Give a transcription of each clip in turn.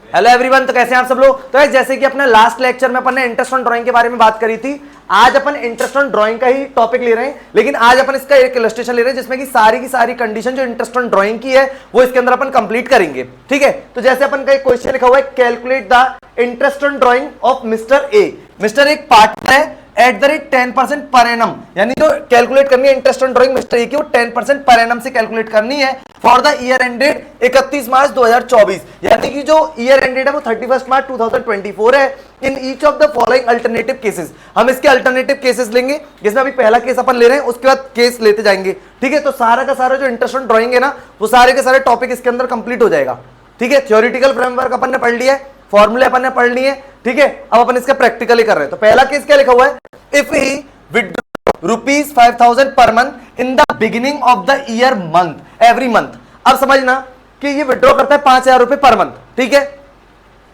Hello everyone, तो कैसे हैं आप सब लोग। तो जैसे कि अपने लास्ट लेक्चर में अपन ने इंटरेस्ट ऑन ड्राइंग के बारे में बात करी थी, आज अपन इंटरेस्ट ऑन ड्राइंग का ही टॉपिक ले रहे हैं, लेकिन आज अपन इसका एक इलस्ट्रेशन ले रहे हैं जिसमें की सारी कंडीशन जो इंटरेस्ट ऑन ड्राइंग की है वो इसके अंदर अपन कंप्लीट करेंगे। ठीक है, तो जैसे अपन का एक क्वेश्चन लिखा हुआ है, calculate the interest on drying of mister A. Mister एक पार्टनर है at the rate 10% per annum, यानी जो कैलकुलेट करनी है interest on drawing mister A की वो 10% पर एनम से कैलकुलेट करनी है फॉर द ईयर एंडेड 31 मार्च 2024, यानी कि जो ईयर एंडेड है वो 31 मार्च 2024 है। In each of the following alternative cases, हम इसके अल्टरनेटिव केसेस लेंगे, जिसमें अभी पहला केस अपन ले रहे हैं, उसके बाद केस लेते जाएंगे। ठीक है, तो सारा का सारा जो इंटरेस्ट ऑन ड्राइंग है ना, वो सारे के सारे टॉपिक इसके अंदर कंप्लीट हो जाएगा। ठीक है, थ्योरेटिकल फ्रेमवर्क अपन ने पढ़ लिया है, फॉर्मूले अपन ने पढ़ लिए। ठीक है, अब अपन इसका प्रैक्टिकली कर रहे हैं। तो पहला केस क्या लिखा हुआ है, if he withdraw ₹5,000 per month in the beginning of the year month every month. अब समझना कि ये विथड्रॉ करता है 5,000 रुपए पर मंथ। ठीक है,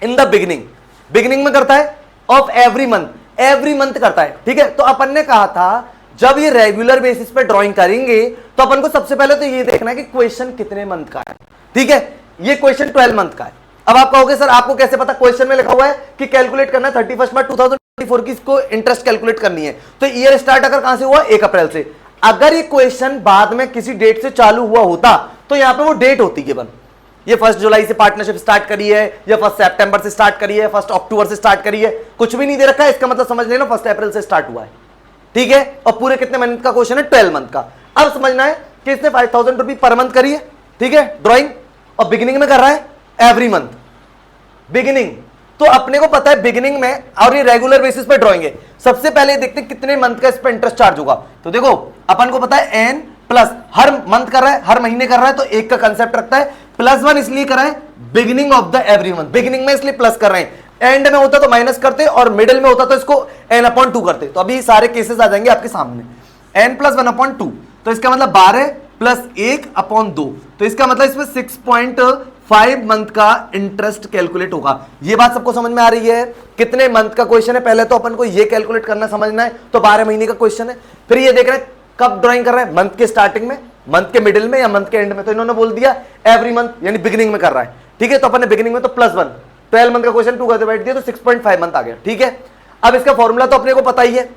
इन द बिगिनिंग में करता है ऑफ एवरी मंथ करता है। ठीक है, तो अपन ने कहा था जब ये रेगुलर बेसिस पे ड्राइंग करेंगे तो अपन को सबसे पहले तो ये देखना है कि क्वेश्चन कितने मंथ का है। ठीक है, ये क्वेश्चन 12 मंथ का है। अब आप कहोगे सर आपको कैसे पता, क्वेश्चन में लिखा हुआ है कि कैलकुलेट करना है 31 मार्च 2024 की इसको इंटरेस्ट कैलकुलेट करनी है। तो ईयर स्टार्ट अगर कहां से हुआ, 1 अप्रैल से। अगर ये क्वेश्चन बाद में किसी डेट से चालू हुआ होता तो यहां पे वो डेट होती है, ये 1 जुलाई से पार्टनरशिप स्टार्ट करी है, या 1 सितंबर से स्टार्ट करी है, 1 अक्टूबर से स्टार्ट करी है, कुछ भी नहीं दे रखा है, इसका मतलब समझ लेना 1 अप्रैल से स्टार्ट हुआ है। ठीक है, और पूरे कितने मंथ का क्वेश्चन है, 12 मंथ का। अब समझना है कि इसने 5,000 रुपये पर मंथ करी है। ठीक है, ड्रॉइंग, और बिगिनिंग में कर रहा है एवरी मंथ बिगिनिंग। तो अपने को पता है बिगिनिंग में, और ये रेगुलर बेसिस पे ड्राइंग है। सबसे पहले देखते हैं कितने मंथ का इस पे इंटरेस्ट चार्ज होगा। तो देखो अपन को पता है n प्लस, हर मंथ कर रहा है, हर महीने कर रहा है, तो 1 का कंसेप्ट रखता है, +1 इसलिए कर रहा है beginning of the every month. Beginning में इसलिए प्लस कर रहे हैं, एंड में होता तो माइनस करते, और मिडिल में होता तो इसको n/2 करते। तो अभी सारे केसेस आ जाएंगे आपके सामने, n + 1/2, तो इसका मतलब 12 + 1/2, तो इसका मतलब इसमें 6.5 मंथ का इंटरेस्ट कैलकुलेट होगा। ये बात सबको समझ में आ रही है। कितने मंथ का क्वेश्चन है, पहले तो अपन को ये कैलकुलेट करना समझना है। तो 12 महीने का क्वेश्चन है। फिर ये देख रहे हैं कब ड्राइंग कर रहा है, मंथ के स्टार्टिंग में, मंथ के मिडिल में, या मंथ के एंड में। तो इन्होंने बोल दिया एवरी मंथ, यानी बिगिनिंग में कर रहा है। ठीक है, तो अपन ने बिगिनिंग में तो +1, 12 मंथ का क्वेश्चन 2 का डिवाइड दिया तो 6.5 मंथ आ गया। ठीक है, अब इसका फॉर्मूला तो अपने को पता ही है।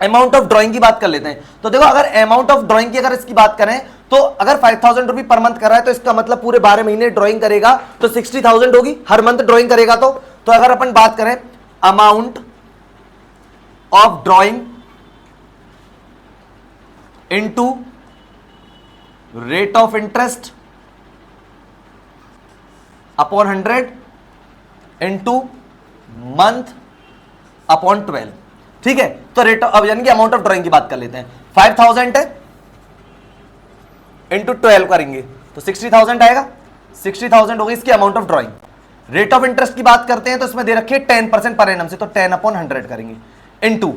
अमाउंट ऑफ ड्राइंग की बात कर लेते हैं। तो देखो अगर अमाउंट ऑफ ड्राइंग की अगर इसकी बात करें तो अगर 5,000 रुपये पर मंथ कर रहा है तो इसका मतलब पूरे 12 महीने ड्राइंग करेगा तो 60,000 होगी, हर मंथ ड्राइंग करेगा। तो अगर अपन बात करें amount of drawing into rate of interest upon 100 into month upon 12। ठीक है, तो रेट अब यानी कि अमाउंट ऑफ ड्राइंग की बात कर लेते हैं। 5,000 है इंटू 12 करेंगे तो 60,000 आएगा, 60,000 होगी इसकी amount of drawing. Rate of interest की बात करते हैं तो इसमें दे रखी है 10% पर एनम से, तो 10/100 करेंगे इनटू।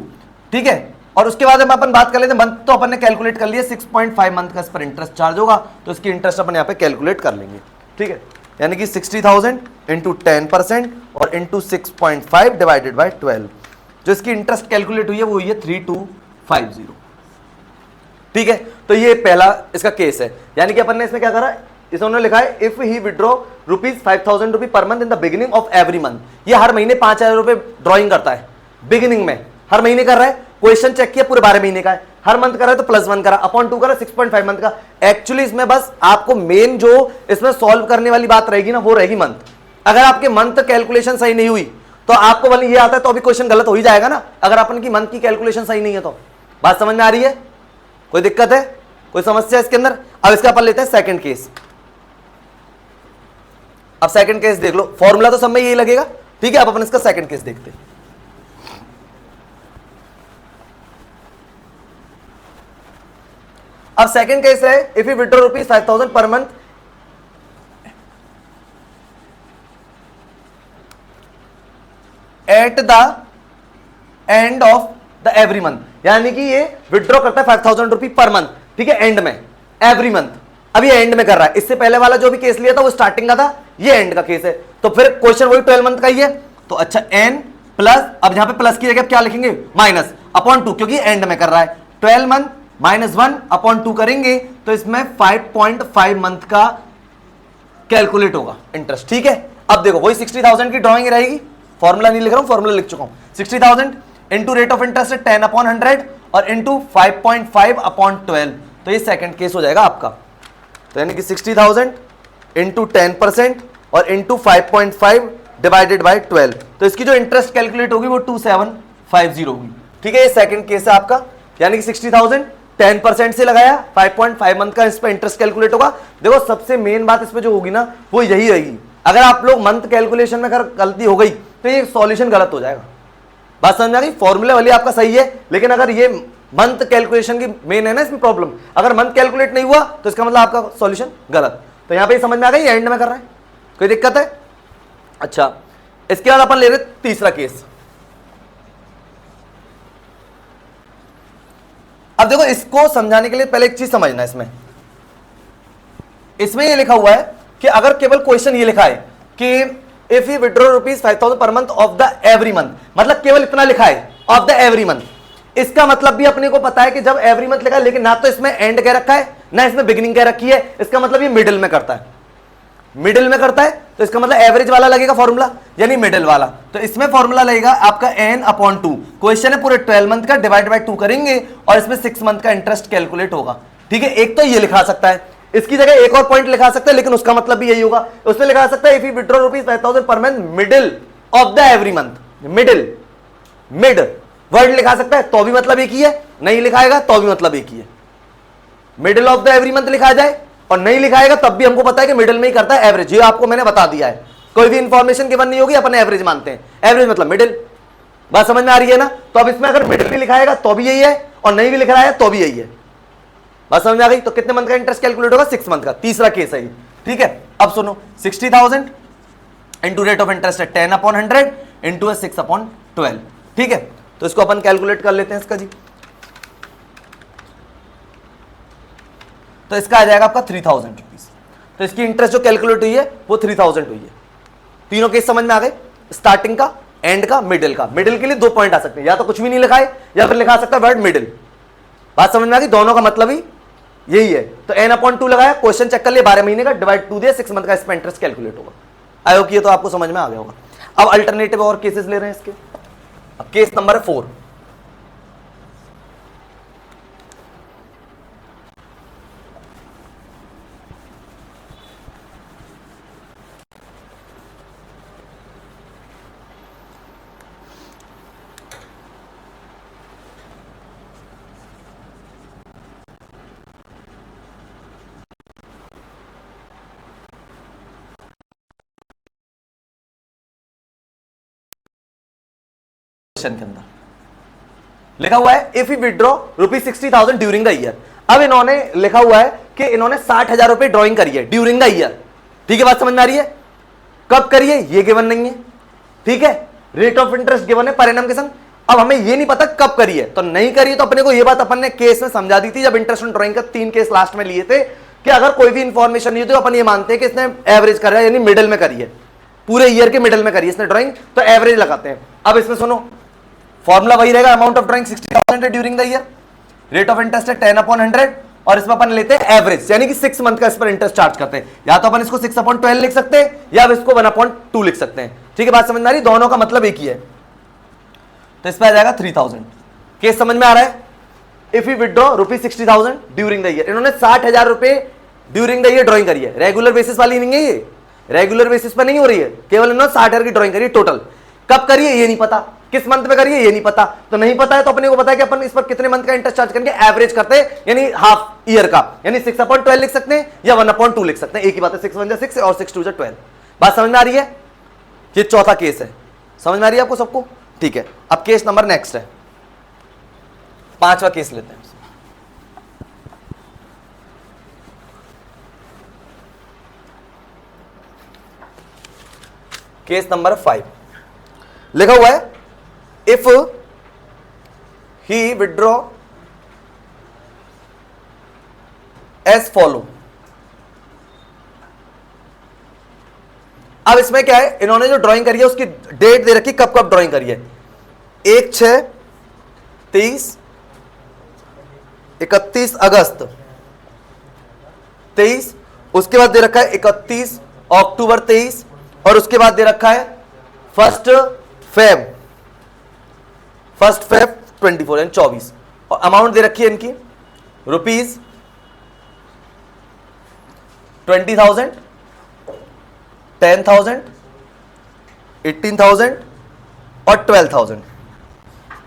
ठीक है, और उसके बाद अपन बात कर लेते हैं मंथ, तो अपन ने कैलकुलेट कर लिया 6.5 मंथ का इस पर इंटरेस्ट चार्ज होगा, तो इसकी इंटरेस्ट अपन यहाँ पे कैलकुलेट कर लेंगे। ठीक है, यानी कि 60,000 इंटू 10% और इंटू 6.5 डिवाइडेड बाई 12, जो इसकी इंटरेस्ट कैलकुलेट हुई है वो हुई है 3250। ठीक है, तो ये पहला इसका केस है। यानी कि अपन ने इसमें क्या करा, इसने लिखा है इफ ही विड्रॉ ₹5,000 रुपये per month in the beginning of every month. ये हर महीने 5,000 रुपए ड्राइंग करता है बिगिनिंग में, हर महीने कर रहा है। क्वेश्चन चेक किया पूरे 12 महीने का है, हर मंथ कर रहा है तो +1 करा, /2 करा, 6.5 मंथ का। एक्चुअली इसमें बस आपको मेन जो इसमें सॉल्व करने वाली बात रहेगी ना, वो रहेगी मंथ। अगर आपके मंथ कैलकुलेशन सही नहीं हुई तो आपको भले ये आता है तो अभी क्वेश्चन गलत हो ही जाएगा ना, अगर अपन की मंथ की कैलकुलेशन सही नहीं है तो। बात समझ में आ रही है, कोई दिक्कत है, कोई समस्या इसके अंदर। अब इसका अपन लेते हैं सेकंड केस। अब सेकंड केस देख लो, फॉर्मूला तो सब में यही लगेगा। ठीक है, अब अपन इसका सेकंड केस देखते हैं। अब सेकंड केस है if you withdraw ₹5,000 per month eight the end of the every month, यानी कि ये विड्रॉ करता है 5,000 रुपये पर मंथ। ठीक है, एंड में, एवरी मंथ। अब ये एंड में कर रहा है, इससे पहले वाला जो भी केस लिया था वो स्टार्टिंग का था, ये एंड का केस है। तो फिर क्वेश्चन वही 12 मंथ का ही है। तो अच्छा n प्लस, अब यहां पे प्लस की जगह क्या लिखेंगे, -/2, क्योंकि एंड में कर रहा है। 12 मंथ -1/2 करेंगे तो इसमें 5.5 मंथ का कैलकुलेट होगा इंटरेस्ट। ठीक है, अब देखो वही 60,000 की ड्राइंग रहेगी, फॉर्मूला नहीं लिख रहा हूं, फॉर्मूला लिख चुका हूं। 60,000 इंटू रेट ऑफ इंटरेस्ट 10/100 और इंटू 5.5/12, तो ये सेकंड केस हो जाएगा आपका। तो यानी कि 60,000 इंटू 10% और इंटू 5.5 डिवाइडेड बाई 12, तो इसकी जो इंटरेस्ट कैलकुलेट होगी वो 2750 होगी। ठीक है, ये सेकंड केस है आपका, यानी कि 60,000 10% से लगाया, 5.5 मंथ का इस पर इंटरेस्ट कैलकुलेट होगा। देखो सबसे मेन बात इसमें जो होगी ना वो यही रहेगी, अगर आप लोग मंथ कैलकुलेशन में अगर गलती हो गई तो ये सॉल्यूशन गलत हो जाएगा। बात समझ में आ गई? फॉर्मूले वाली आपका सही है, लेकिन अगर ये मंथ कैलकुलेशन की मेन है ना इसमें प्रॉब्लम, अगर मंथ कैलकुलेट नहीं हुआ तो इसका मतलब आपका सॉल्यूशन गलत। तो यहां पे समझ में आ गई, एंड में कर रहे हैं, कोई दिक्कत है? अच्छा, इसके बाद अपन ले रहे तीसरा केस। अब देखो इसको समझाने के लिए पहले एक चीज समझना, इसमें ये लिखा हुआ है कि अगर केवल क्वेश्चन ये लिखा है कि if you withdraw ₹5,000 per month of the every month, मतलब केवल इतना लिखा है ऑफ द एवरी मंथ, इसका मतलब भी अपने को पता है कि जब एवरी मंथ लिखा है, लेकिन ना तो इसमें एंड कह रखा है ना इसमें बिगिनिंग कह रखी है, इसका मतलब ये मिडिल में करता है, मिडिल में करता है, तो इसका मतलब एवरेज वाला लगेगा फॉर्मूला, यानी मिडिल वाला। तो इसमें फॉर्मूला लगेगा आपका n/2, क्वेश्चन है पूरे 12 मंथ का, डिवाइड बाय 2 करेंगे और इसमें 6 मंथ का इंटरेस्ट कैलकुलेट होगा। ठीक है, एक तो ये लिखा सकता है, इसकी जगह एक और पॉइंट लिखा सकता है, लेकिन उसका मतलब भी यही होगा, उसमें लिखा सकता है if you withdraw ₹5,000 per month middle of the every month, middle, mid word लिखा सकता है तो भी मतलब एक ही है, नहीं लिखाएगा तो भी मतलब एक ही है। Middle of the every month लिखा जाए और नहीं लिखाएगा तब भी हमको पता है कि मिडिल में ही करता है, एवरेज, ये आपको मैंने बता दिया है। कोई भी इंफॉर्मेशन गिवन नहीं होगी, अपन एवरेज मानते हैं, एवरेज मतलब मिडिल। बात समझ में आ रही है ना? तो अब इसमें अगर मिडिल भी लिखाएगा तो भी यही है और नहीं भी लिख रहा है तो भी यही है। बात समझ में आ गई? तो कितने मंथ का इंटरेस्ट कैलकुलेट होगा? 6 मंथ का। तीसरा केस है ये। ठीक है, अब सुनो, 60,000 इंटू रेट ऑफ इंटरेस्ट है 10/100 इंटू 6/12। ठीक है, तो इसको अपन कैलकुलेट कर लेते हैं इसका जी। तो इसका आ जाएगा आपका 3,000 रुपीज। तो इसकी इंटरेस्ट जो कैलकुलेट हुई है वो 3,000 हुई है। तीनों केस समझ में आ गए, स्टार्टिंग का, एंड का, मिडिल का। मिडिल के लिए 2 पॉइंट आ सकते हैं, या तो कुछ भी नहीं लिखा है या फिर लिखा सकता है वर्ड मिडिल। बात समझ में आ गई? दोनों का मतलब ही यही है। तो n/2 लगाया, क्वेश्चन चेक कर लिया, 12 महीने का, डिवाइड 2 दिया, 6 मंथ का इसमें इंटरेस्ट कैलकुलेट होगा। आई होप ये तो आपको समझ में आ गया होगा। अब अल्टरनेटिव और केसेस ले रहे हैं इसके। अब केस नंबर 4, के अंदर लिखा हुआ है if you withdraw ₹60,000 during the year. अब इन्होंने लिखा हुआ है कि इन्होंने 60,000 रुपए ड्रॉइंग करी है ड्यूरिंग द ईयर। ठीक है, बात समझ में आ रही है? कब करिए ये गिवन नहीं है। ठीक है, रेट ऑफ इंटरेस्ट गिवन है पर एनम के संग। अब हमें ये नहीं पता कब करिए, तो नहीं करिए तो अपने को ये बात अपन ने केस में समझा दी थी जब इंटरेस्ट ऑन ड्रॉइंग का 3 केस लास्ट में लिए थे कि अगर कोई भी इंफॉर्मेशन नहीं होती तो अपन ये मानते हैं कि इसने एवरेज करा है, यानी मिडिल में करिए, पूरे ईयर के मिडिल में करिए इसने ड्रॉइंग, तो एवरेज लगाते हैं। अब इसमें सुनो, फॉर्मूला वही रहेगा, अमाउंट ऑफ ड्रॉइंग 60,000 है during the year, rate of interest है 10/100 और इसमें अपन लेते हैं एवरेज, यानी कि 6 मंथ का इस पर इंटरेस्ट चार्ज करते हैं। या तो अपन इसको 6/12 लिख सकते हैं या इसको 1/2 लिख सकते हैं। ठीक है, बात समझ में आ रही? दोनों का मतलब एक ही है। तो इस पर आ जाएगा 3,000। केस समझ में आ रहा है? If you withdraw ₹60,000 during the year, इन्होंने 60,000 रुपए ड्यूरिंग द ईयर ड्रॉइंग करी है, रेगुलर बेसिस वाली नहीं है ये, रेगुलर बेसिस पर नहीं हो रही है, केवल इन्होंने 60,000 की ड्रॉइंग करी है टोटल। कब करिए ये नहीं पता, किस मंथ में करिए ये नहीं पता, तो नहीं पता है तो अपने को पता है कि अपन इस पर कितने मंथ का इंटरेस्ट चार्ज करेंगे, एवरेज करते हैं, यानी हाफ ईयर का, यानी 6/12 लिख सकते हैं या 1/2 लिख सकते हैं, एक ही बात है, 6 1 6 और 6 2 12। बात समझ में आ रही है? ये चौथा केस है, समझ में आ रही है आपको सबको? ठीक है, अब केस नंबर नेक्स्ट है, 5वां केस लेते हैं। केस नंबर 5 लिखा हुआ है if he withdraw as follow. अब इसमें क्या है, इन्होंने जो ड्राइंग करी है उसकी डेट दे रखी, कब कब ड्राइंग करी है, 1/6/23, 31 अगस्त 23, उसके बाद दे रखा है 31 अक्टूबर 23, और उसके बाद दे रखा है फर्स्ट फेब 24 यानी 24, और अमाउंट दे रखी है इनकी रुपीज 20,000, 10,000, 18,000 और 12,000।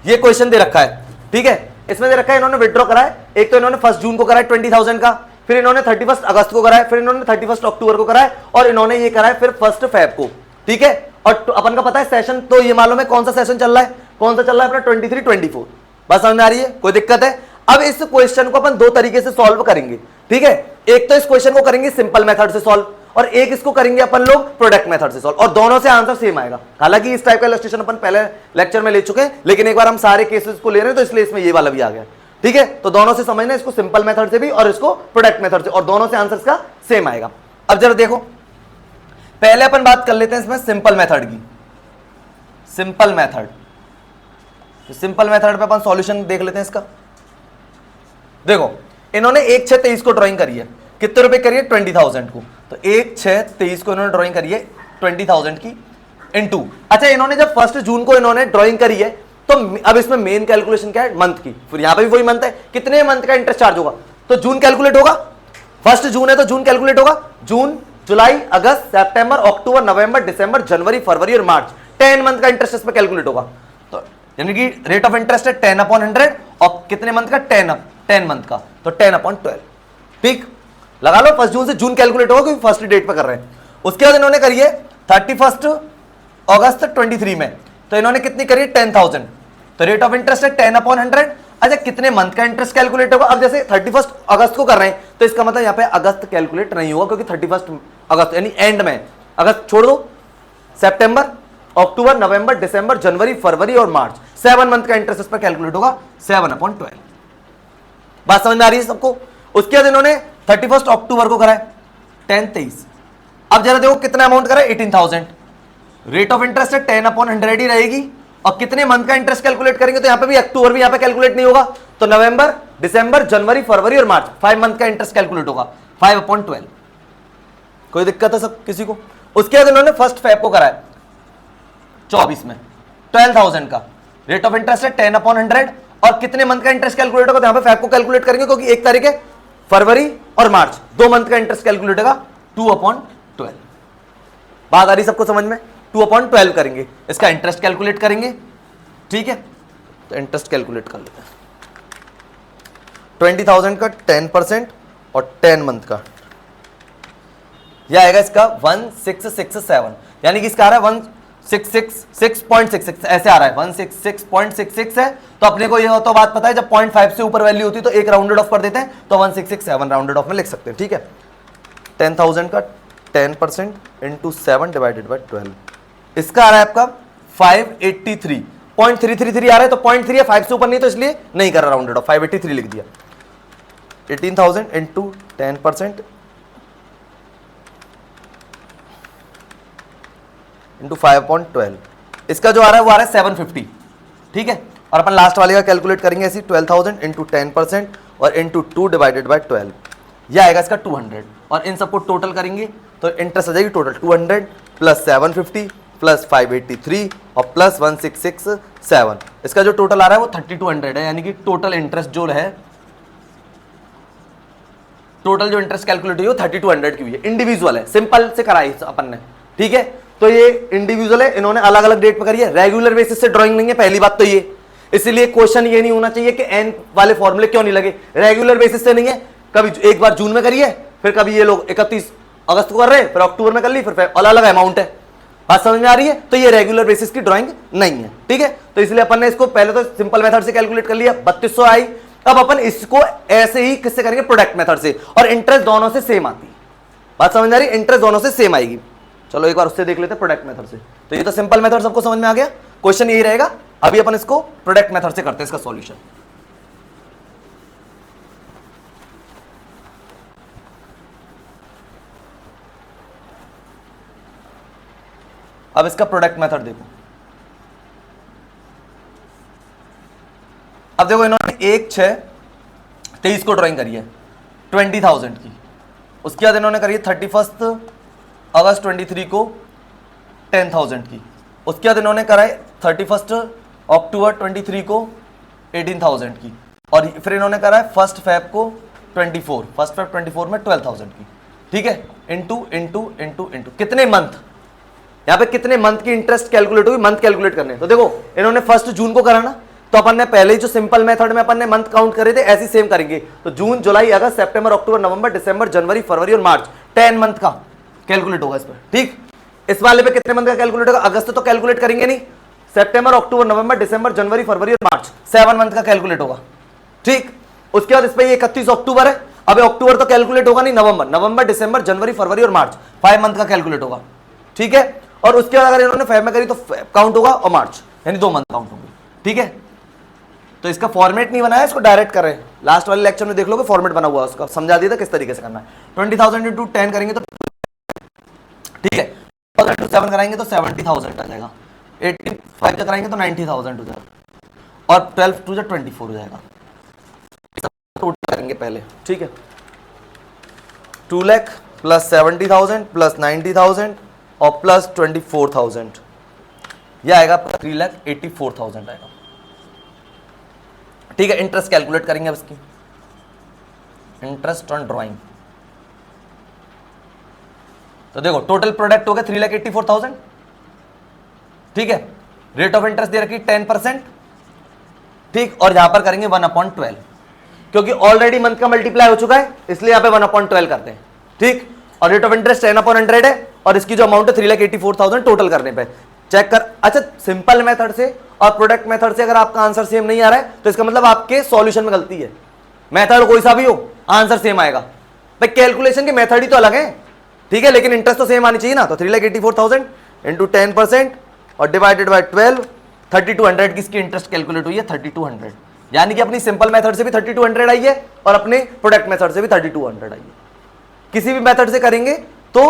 ये क्वेश्चन दे रखा है, ठीक है। इसमें दे रखा है इन्होंने विड्रॉ करा है, एक तो इन्होंने 1 जून को करा है 20,000 का, फिर इन्होंने 31 अगस्त को करा है, फिर इन्होंने 31 अक्टूबर को करा है, और इन्होंने ये करा है फिर 1 फेब को, ठीक है। और अपन का पता है सेशन, तो ये मालूम है कौन सा सेशन चल रहा है, कौन सा चल रहा है अपना 23-24। बात समझ में आ रही है, कोई दिक्कत है? अब इस क्वेश्चन को अपन दो तरीके से सॉल्व करेंगे, ठीक है। एक तो इस क्वेश्चन को करेंगे सिंपल मेथड से सॉल्व, और एक इसको करेंगे अपन लोग प्रोडक्ट मेथड से सॉल्व, और दोनों से आंसर सेम आएगा। हालांकि इस टाइप का इलस्ट्रेशन अपन पहले लेक्चर में ले चुके हैं, लेकिन एक बार हम सारे केसेस को ले रहे हैं तो इसलिए इसमें ये वाला भी आ गया, ठीक है। तो दोनों से समझना, इसको सिंपल मेथड से भी और इसको प्रोडक्ट मेथड से, और दोनों से आंसर का सेम आएगा। अब जरा देखो, पहले अपन बात कर लेते हैं इसमें सिंपल मेथड की। सिंपल मेथड, तो सिंपल मेथड पे अपन सॉल्यूशन देख लेते हैं इसका। देखो, इन्होंने 1/6/23 को ड्राइंग करी है, कितने रुपए करी है 20,000 को, तो 1/6/23 को इन्होंने ड्राइंग करी है 20,000 की इनटू, अच्छा इन्होंने जब 1 जून को इन्होंने ड्राइंग करी है, तो अब इसमें मेन कैलकुलेशन क्या है, मंथ की। फिर यहां पे भी वही मंथ है, कितने मंथ का इंटरेस्ट चार्ज होगा, तो जून कैलकुलेट होगा, 1 जून है तो जून कैलकुलेट होगा, जून, जुलाई, अगस्त, सितंबर, अक्टूबर, नवंबर, दिसंबर, जनवरी, फरवरी और मार्च, 10 मंथ का इंटरेस्ट इसमें कैलकुलेट होगा। तो यानी कि रेट ऑफ इंटरेस्ट है 10/100, और कितने मंथ का, 10 मंथ का, तो 10/12, ठीक। लगा लो 1 जून से जून कैलकुलेट होगा, क्योंकि फर्स्ट डेट पे कर रहे हैं। उसके बाद इन्होंने करी है 31 अगस्त 23 में, तो इन्होंने कितनी करी है 10,000, तो रेट ऑफ इंटरेस्ट है 10/100। अच्छा, कितने मंथ का इंटरेस्ट कैलकुलेट होगा, अब जैसे 31 अगस्त को कर रहे हैं, तो इसका मतलब यहाँ पे अगस्त कैलकुलेट नहीं होगा, क्योंकि 31 अगस्त यानी एंड में, अगस्त छोड़ दो, सितंबर, अक्टूबर, नवंबर, दिसंबर, जनवरी, फरवरी और मार्च, 7 मंथ का इंटरेस्ट इस पर कैलकुलेट होगा 7/12। बात समझ में आ रही है सबको? उसके बाद इन्होंने 31 अक्टूबर को करा है 10/23। अब जरा देखो कितना अमाउंट करा है 18,000, रेट ऑफ इंटरेस्ट है 10/100 ही रहेगी, और कितने मंथ का इंटरेस्ट कैलकुलेट करेंगे, तो यहां पे भी अक्टूबर भी यहां पे कैलकुलेट नहीं होगा, तो नवंबर, दिसंबर, जनवरी, फरवरी और मार्च, 5 मंथ का इंटरेस्ट कैलकुलेट होगा 5/12। कोई दिक्कत है सब किसी को? उसके बाद इन्होंने 1 फेब को करा है 24 में 12,000 का, रेट ऑफ इंटरेस्ट है 10/100, और कितने मंथ का इंटरेस्ट कैलकुलेट होगा, तो यहां पे फेब को कैलकुलेट करेंगे, क्योंकि 1 तारीख है, फरवरी और मार्च 2 मंथ का इंटरेस्ट कैलकुलेट होगा 2/12। बात आ रही सबको समझ में? 2/12 करेंगे, इसका इंटरेस्ट कैलकुलेट करेंगे, ठीक है। तो इंटरेस्ट कैलकुलेट कर लेते हैं, 20,000 का 10% और 10 मंथ का, यह आएगा इसका 1667, यानी कि इसका आ रहा है 166.66, ऐसे आ रहा है 166.66 है। तो अपने को यह तो बात पता है, जब 0.5 से ऊपर वैल्यू होती है तो एक राउंडेड ऑफ कर देते हैं, तो 1667 राउंडेड ऑफ में लिख सकते हैं, ठीक है। 10,000 का 10% इंटू 7 डिवाइडेड बाई 12, इसका आ रहा है आपका 583.333 आ रहा है, तो 0.3 है, 5 से ऊपर नहीं, तो इसलिए नहीं कर रहा राउंडेड ऑफ, 583 लिख दिया। 18,000 इंटू 10% इंटू 5/12, इसका जो आ रहा है वो आ रहा है 750, ठीक है। और अपन लास्ट वाले का कैलकुलेट करेंगे ऐसी 12,000 इंटू 10% और इंटू 2 डिवाइडेड बाई 12, यह आएगा इसका 200, और इन सबको टोटल करेंगे तो इंटरेस्ट आ जाएगी टोटल 200 प्लस 750 प्लस 583 और प्लस 1667, इसका जो टोटल आ रहा है वो 3200 है, यानी कि टोटल इंटरेस्ट जो है, टोटल जो इंटरेस्ट कैलकुलेट हुई है वो 3200 की हुई है। इंडिविजुअल है, सिंपल से कराई अपन ने, ठीक है। तो ये इंडिविजुअल है, इन्होंने अलग अलग डेट पे करी है, रेगुलर बेसिस से ड्राइंग नहीं है, पहली बात तो ये, इसलिए क्वेश्चन ये नहीं होना चाहिए कि एन वाले फॉर्मूले क्यों नहीं लगे, रेगुलर बेसिस से नहीं है, कभी एक बार जून में करिए, फिर कभी ये लोग 31 अगस्त को कर रहे हैं, फिर अक्टूबर में कर ली, फिर अलग अलग अमाउंट है। बात समझ में आ रही है? तो ये रेगुलर बेसिस की ड्राइंग नहीं है, ठीक है। तो इसलिए अपन ने इसको पहले तो सिंपल मेथड से कैलकुलेट कर लिया, 3200 आई। अब अपन इसको ऐसे ही किससे करेंगे, प्रोडक्ट मेथड से, और इंटरेस्ट दोनों से सेम आती है। बात समझ में आ रही है? इंटरेस्ट दोनों से सेम आएगी। चलो एक बार उससे देख लेते हैं प्रोडक्ट मेथड से। तो ये तो सिंपल मेथड सबको समझ में आ गया, क्वेश्चन यही रहेगा। अभी अपन इसको प्रोडक्ट मेथड से करते हैं इसका सॉल्यूशन। अब इसका प्रोडक्ट मेथड देखो। अब देखो इन्होंने 1/6/23 को ड्राइंग करी है 20,000 की, उसके बाद इन्होंने करी है 31 अगस्त 23 को 10,000 की। उसके बाद इन्होंने कराए 31 अक्टूबर 23 को 18,000 की, और फिर इन्होंने कराए 1 फेब को 24 में 12,000 की। ठीक है, इंटू इंटू इंटू इंटू कितने मंथ, यहाँ पे कितने मंथ की इंटरेस्ट कैलकुलेट हुई, मंथ कैलकुलेट करने। तो देखो इन्होंने 1 जून को कराना, तो अपन ने पहले ही जो सिंपल मेथड में अपन ने मंथ काउंट करे थे ऐसे सेम करेंगे। तो जून, जुलाई, अगस्त, सितंबर, अक्टूबर, नवंबर, दिसंबर, जनवरी, फरवरी और मार्च, 10 मंथ का कैलकुलेट होगा इस पर। ठीक, इस वाले पे कितने मंथ का कैलकुलेट होगा, अगस्त तो कैलकुलेट करेंगे नहीं, सितंबर, अक्टूबर, नवंबर, दिसंबर, जनवरी, फरवरी और मार्च, 7 मंथ का कैलकुलेट होगा। ठीक, उसके बाद इस पे 31 अक्टूबर है, अब अक्टूबर तो कैलकुलेट होगा नहीं, नवंबर, दिसंबर, जनवरी, फरवरी और मार्च, 5 मंथ का कैलकुलेट होगा। ठीक है, और उसके बाद अगर इन्होंने फेब में करी तो काउंट होगा और मार्च, यानी 2 मंथ काउंट होंगे। ठीक है, तो इसका फॉर्मेट नहीं बनाया, इसको डायरेक्ट करें, लास्ट वाले लेक्चर में देख लोगे फॉर्मेट बना हुआ है उसका, समझा दिया था किस तरीके से करना है। 20,000 इंटू 10 करेंगे तो ठीक है, 7 कराएंगे तो 70,000 आ जाएगा, 85 का कराएंगे तो 90,000 हो जाएगा, और 12 टू 24 हो जाएगा। टोटल करेंगे पहले। ठीक है, 2 लाख प्लस 70,000 प्लस 90,000 और प्लस 24,000, यह आएगा 3,84,000 आएगा। ठीक है, इंटरेस्ट कैलकुलेट करेंगे अब इसकी, इंटरेस्ट ऑन ड्राइंग। तो देखो टोटल प्रोडक्ट हो गया 3,84,000। ठीक है, रेट ऑफ इंटरेस्ट दे रखी 10%। ठीक, और यहां पर करेंगे 1/12, क्योंकि ऑलरेडी मंथ का मल्टीप्लाई हो चुका है इसलिए यहां पे 1/12 करते हैं। ठीक, और रेट ऑफ इंटरेस्ट 10/100 है, और इसकी जो अमाउंट है 3,84,000 टोटल करने पे। चेक कर, अच्छा सिंपल मेथड से और प्रोडक्ट मेथड से अगर आपका आंसर सेम नहीं आ रहा है तो इसका मतलब आपके सॉल्यूशन में गलती है। मेथड कोई सा भी हो आंसर सेम आएगा भाई, कैलकुलेशन की मेथड ही तो अलग है। ठीक है, लेकिन इंटरेस्ट तो सेम आनी चाहिए ना। तो 3,84,000 इंटू 10% और डिवाइडेड बाय 12, 3200 की इसकी इंटरेस्ट कैलकुलेट हुई है, 3200, यानी कि अपनी सिंपल मेथड से भी 3200 आई है और अपने प्रोडक्ट मेथड से भी 3200 आई है। किसी भी मेथड से करेंगे तो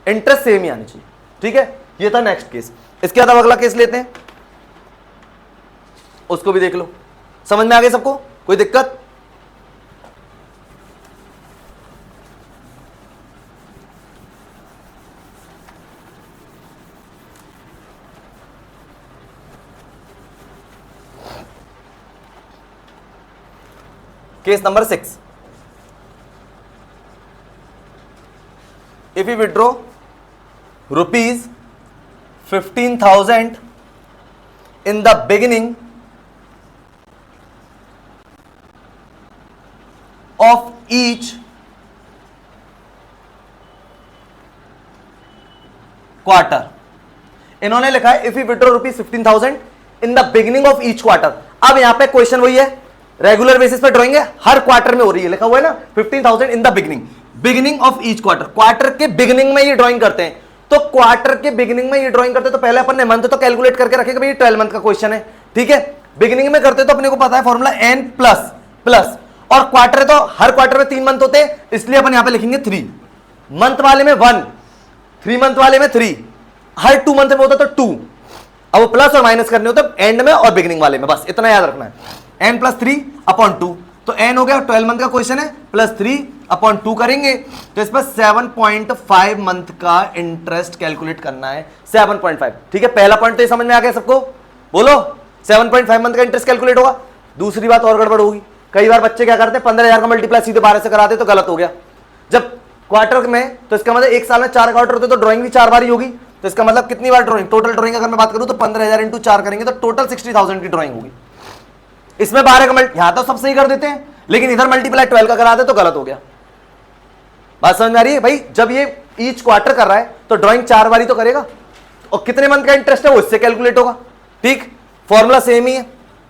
इंटरेस्ट सेम ही आनी चाहिए। ठीक है, ये था नेक्स्ट केस। इसके बाद अगला केस लेते हैं, उसको भी देख लो। समझ में आ गया सबको, कोई दिक्कत? Case number 6, if we withdraw rupees 15,000 in the beginning of each quarter, इन्होंने लिखा है if we withdraw rupees 15,000 in the beginning of each quarter। अब यहां पे क्वेश्चन वही है, रेगुलर बेसिस पे ड्राइंग है, हर क्वार्टर में हो रही है, लिखा हुआ है ना 15,000 in the beginning of each quarter, quarter के बिगिनिंग में ये ड्राइंग करते हैं। तो क्वार्टर के बिगिनिंग में ये ड्राइंग करते हैं तो पहले अपन ने मंथ तो कैलकुलेट करके रखेगा भाई, 12 मंथ का क्वेश्चन है। ठीक है, बिगिनिंग में करते तो अपने को पता है फॉर्मूला n प्लस, और क्वार्टर है तो हर क्वार्टर में 3 मंथ होते हैं, इसलिए अपन यहां पे लिखेंगे 3 मंथ वाले में 1, 3 मंथ वाले में 3, हर 2 मंथ में होता तो 2। अब वो प्लस और माइनस करने होते एंड में और बिगिनिंग वाले में, बस इतना याद रखना है। n + 3/2, तो n हो गया, 12 मंथ का क्वेश्चन है, प्लस 3/2 करेंगे तो इस पर 7.5 मंथ का इंटरेस्ट कैलकुलेट करना है, 7.5। ठीक है, पहला पॉइंट तो ये समझ में आ गया सबको, बोलो 7.5 मंथ का इंटरेस्ट कैलकुलेट होगा। दूसरी बात और गड़बड़ होगी, कई बार बच्चे क्या करते हैं 15,000 का मल्टीप्लाई सीधे 12 से कराते तो गलत हो गया। जब क्वार्टर में तो इसका मतलब एक साल में 4 क्वार्टर होते तो ड्राइंग भी 4 बार ही होगी, तो इसका मतलब कितनी बार ड्राइंग, टोटल ड्राइंग अगर मैं बात करूं तो 15,000 इंटू 4 करेंगे तो टोटल 60,000 की ड्राइंग होगी। इसमें 12 का यहां तो सब सही कर देते हैं, लेकिन इधर मल्टीप्लाई 12 का करा दे तो गलत हो गया। बात समझ में आ रही है भाई? जब ये ईच क्वार्टर कर रहा है तो ड्राइंग 4 बार ही तो करेगा, और कितने मंथ का इंटरेस्ट है वो इससे कैलकुलेट होगा। ठीक, फॉर्मूला सेम ही है।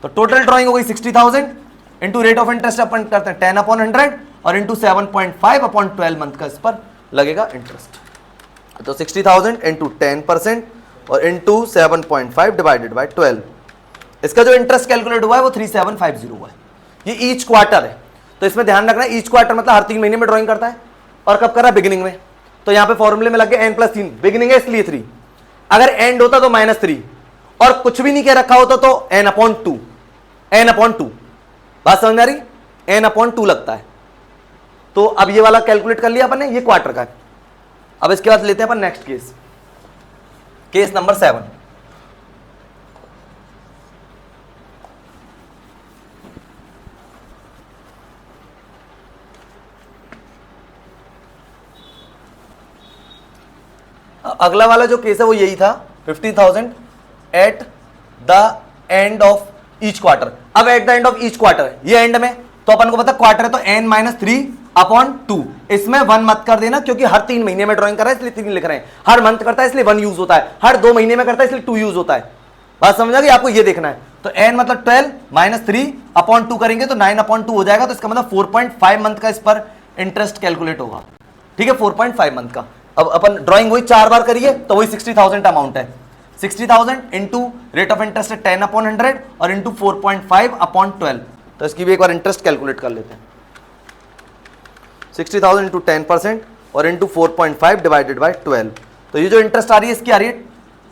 तो टोटल ड्राइंग हो गई 60,000 इंटू रेट ऑफ इंटरेस्ट अपन करते हैं 10/100 और इंटू 7.5/12 मंथ का इस पर लगेगा इंटरेस्ट। तो 60,000 इंटू 10% और इंटू 7.5 डिवाइडेड बाई 12, इसका जो इंटरेस्ट कैलकुलेट हुआ है वो 3750 हुआ है। ये ईच क्वार्टर है, तो इसमें ध्यान रखना है ईच क्वार्टर मतलब हर 3 महीने में ड्राइंग करता है, और कब कर रहा है, बिगिनिंग में। तो यहां पे फॉर्मूले में लग गया n + 3, बिगिनिंग है इसलिए 3, अगर एंड होता तो -3, और कुछ भी नहीं कह रखा होता तो n/2। बात समझ में आ रही? n/2 लगता है। तो अब ये वाला कैलकुलेट कर लिया अपन ने, ये क्वार्टर का है। अब इसके बाद लेते हैं अपन नेक्स्ट केस। Case number 7। अगला वाला जो केस है वो यही था, 50,000 at the end of each quarter. अब at the end of each quarter, ये एंड में, तो अपन को पता क्वार्टर है तो n-3/2। इसमें 1 मत कर देना, क्योंकि हर 3 महीने में ड्राइंग कर रहा है इसलिए 3 लिख रहे हैं, हर मंथ करता है इसलिए 1 यूज होता है, हर 2 महीने में करता है इसलिए 2 यूज होता है। बात समझ आ गई? आपको ये देखना है। तो n मतलब 12 -3/2 करेंगे तो 9/2 हो जाएगा। तो इसका मतलब 4.5 मंथ का इस पर इंटरेस्ट कैलकुलेट होगा। ठीक है, 4.5 मंथ का। अब अपन ड्राइंग वही 4 बार करिए तो वही 60,000 अमाउंट है। 60,000 इंटू रेट ऑफ इंटरेस्ट है 10/100 और इंटू 4.5/12। तो इसकी भी एक बार इंटरेस्ट कैलकुलेट कर लेते हैं। 60,000 इंटू 10% और इंटू 4.5 डिवाइडेड बाई 12। तो ये जो इंटरेस्ट आ रही है इसकी आ रही है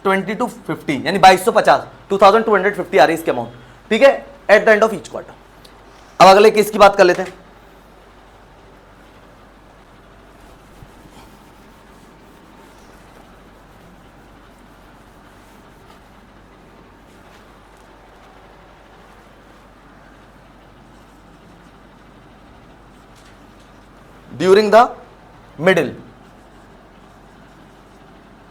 2250, यानी 2250, 2250 आ रही है इसकी अमाउंट। ठीक है, eight the end of each quarter. अब अगले केस की बात कर लेते हैं। ड्यूरिंग द मिडिल,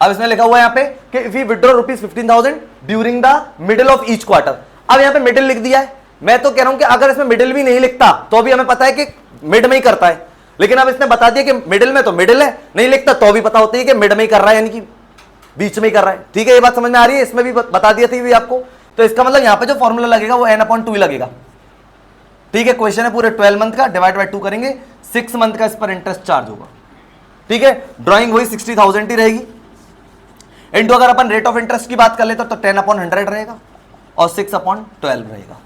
अब इसमें लिखा हुआ है यहां पे कि if you withdraw ₹15,000 during the middle of each quarter. अब यहां पे मिडिल लिख दिया है। मैं तो कह रहा हूं कि अगर इसमें मिडिल भी नहीं लिखता तो भी हमें पता है कि मिड में ही करता है, लेकिन अब इसने बता दिया कि मिडिल में, तो मिडिल है, नहीं लिखता तो भी पता होती है कि मिड में ही कर रहा है, यानी कि बीच में ही कर रहा है। ठीक है, ये बात समझ में आ रही है? इसमें भी बता दिया थी आपको। तो इसका मतलब यहां पे जो फॉर्मूला लगेगा वो n/2 ही लगेगा। ठीक है, क्वेश्चन है पूरे 12 मंथ का, डिवाइड बाय 2 करेंगे, 6 मंथ का इस पर इंटरेस्ट चार्ज होगा। ठीक है, ड्राइंग वही 60,000 ही रहेगी। इंटू अगर अपन रेट ऑफ इंटरेस्ट की बात कर लेते तो 10/100 रहेगा और 6/12 रहेगा।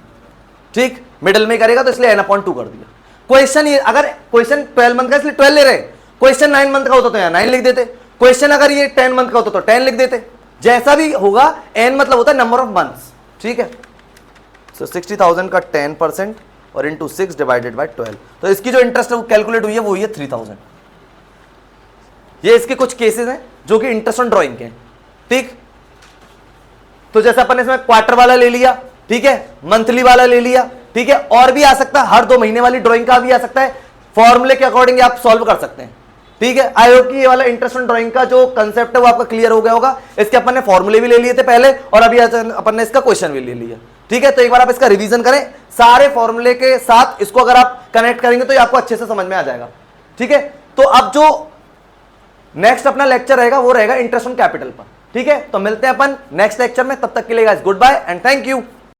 ठीक, मिडिल में करेगा तो इसलिए n/2 कर दिया। क्वेश्चन ये, अगर क्वेश्चन 12 मंथ का इसलिए 12 ले रहे, क्वेश्चन 9 मंथ का होता तो यहाँ 9 लिख देते, क्वेश्चन अगर ये 10 मंथ का होता तो 10 लिख देते। जैसा भी होगा, n मतलब होता है नंबर ऑफ मंथ्स। ठीक है, सो 60,000 का 10% और इंटू 6 डिवाइडेड बाई 12। तो इसकी जो इंटरेस्ट है वो कैलकुलेट हुई है, वो हुई है 3,000। ये इसके कुछ केसेस हैं जो कि इंटरेस्ट ऑन ड्राइंग के हैं। ठीक, तो जैसे अपन इसमें क्वार्टर वाला ले लिया, ठीक है, मंथली वाला ले लिया, ठीक है, और भी आ सकता है, हर 2 महीने वाली ड्राइंग का भी आ सकता है। फॉर्मूले के अकॉर्डिंग आप सॉल्व कर सकते हैं। ठीक है, आई होप कि ये वाला इंटरेस्ट ऑन ड्राइंग का जो कंसेप्ट है वो आपका क्लियर हो गया होगा। इसके अपन ने फॉर्मूले भी ले लिए थे पहले और अभी अपन ने इसका क्वेश्चन भी ले लिया। ठीक है, तो एक बार आप इसका रिवीजन करें, सारे फॉर्मूले के साथ इसको अगर आप कनेक्ट करेंगे तो ये आपको अच्छे से समझ में आ जाएगा। ठीक है, तो अब जो नेक्स्ट अपना लेक्चर रहेगा वो रहेगा इंटरेस्ट ऑन कैपिटल पर। ठीक है, तो मिलते हैं अपन नेक्स्ट लेक्चर में, तब तक के लिए guys goodbye and thank you.